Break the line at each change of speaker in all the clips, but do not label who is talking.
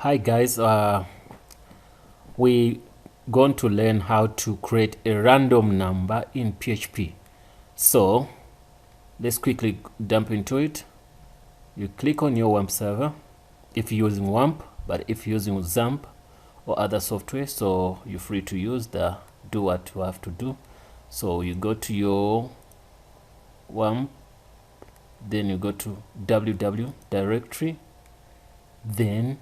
Hi guys, we're going to learn how to create a random number in PHP. So let's quickly jump into it. You click on your WAMP server if you're using WAMP, but if you're using XAMPP or other software, so you're free to use do what you have to do. So you go to your WAMP, then you go to www directory, then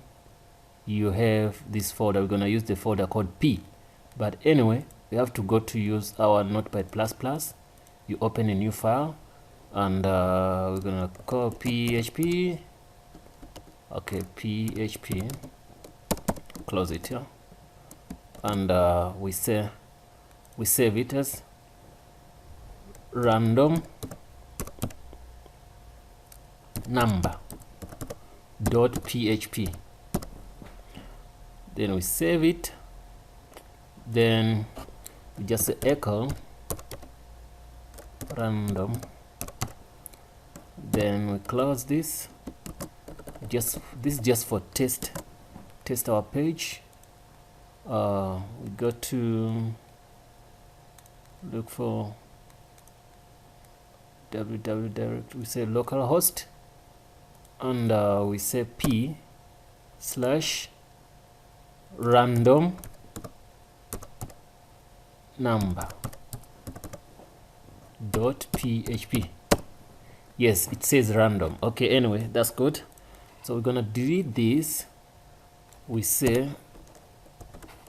you have this folder. We're going to use the folder called P, but anyway we have to go to use our Notepad++. You open a new file and we're going to call PHP. Okay, PHP, close it here, and we save it as randomNumber.php. Then we save it, then we just say echo random, then we close this. This is just for test our page. We go to look for www direct, we say localhost, and we say p/randomNumber.php. Yes, it says random. Okay, anyway, that's good. So we're gonna delete this. We say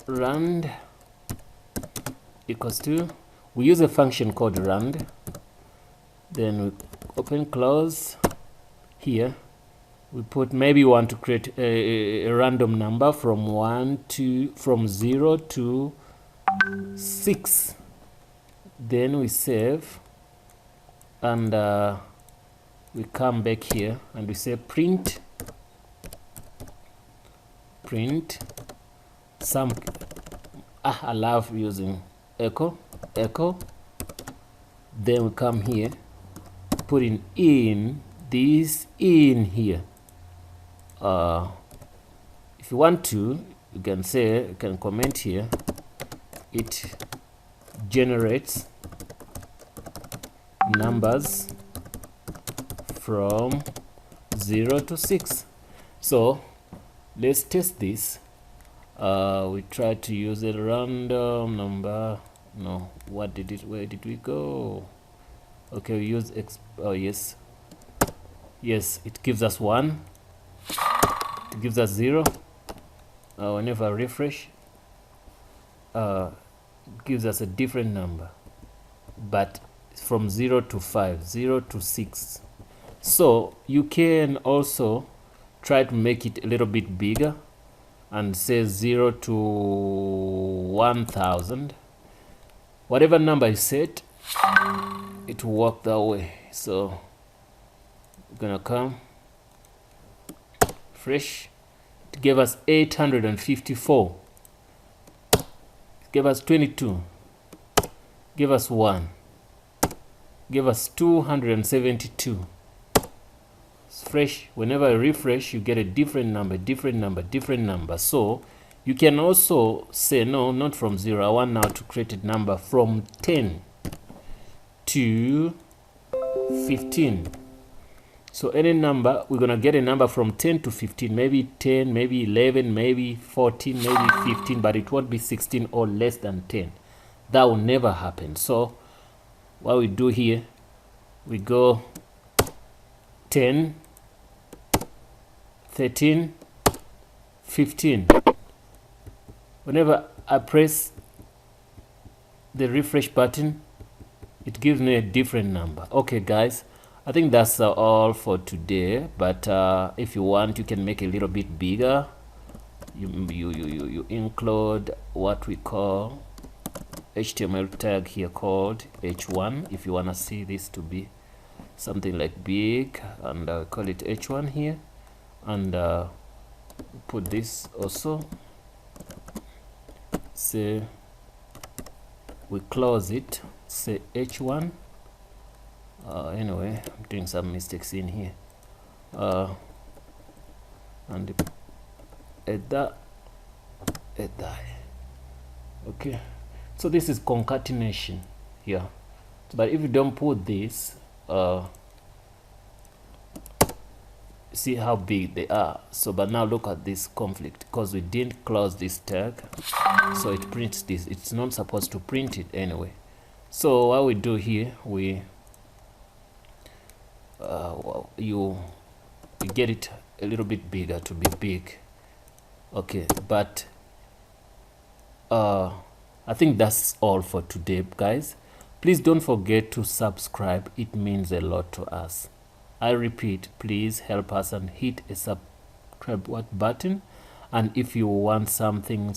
rand equals to, we use a function called rand, then we open close. Here we put, maybe we want to create a random number from 0 to 6. Then we save, and we come back here and we say print some. I love using echo. Then we come here, putting in this in here. If you want to, you can say, you can comment here, it generates numbers from 0 to 6. So let's test this. We try to use a random number. No, where did we go? Okay, we use oh yes, it gives us 1, it gives us 0. Whenever I refresh, it gives us a different number, but from 0 to 5, 0 to 6. So you can also try to make it a little bit bigger and say 0 to 1000. Whatever number you set, it will work that way. So we're gonna come fresh. It gave us 854. It gave us 22. Give us 1. Give us 272. It's fresh. Whenever I refresh, you get a different number. So you can also say, no, not from 0. I want now to create a number from 10 to 15. So any number, we're gonna get a number from 10 to 15, maybe 10, maybe 11, maybe 14, maybe 15, but it won't be 16 or less than 10. That will never happen. So what we do here, we go 10, 13, 15. Whenever I press the refresh button, it gives me a different number. Okay guys, I think that's all for today, but if you want, you can make it a little bit bigger. You include what we call HTML tag here called h1 if you want to see this to be something like big, and call it h1 here, and put this also. Say we close it, say h1. Anyway, I'm doing some mistakes in here, and Okay, so this is concatenation here, but if you don't put this, see how big they are. So but now look at this conflict, because we didn't close this tag, so it prints this. It's not supposed to print it anyway. So what we do here, we you get it a little bit bigger to be big. Okay, but I think that's all for today, guys. Please don't forget to subscribe. It means a lot to us. I repeat, please help us and hit a subscribe button. And if you want something,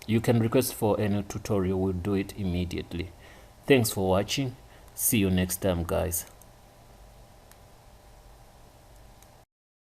you can request for any tutorial. We'll do it immediately. Thanks for watching. See you next time, guys.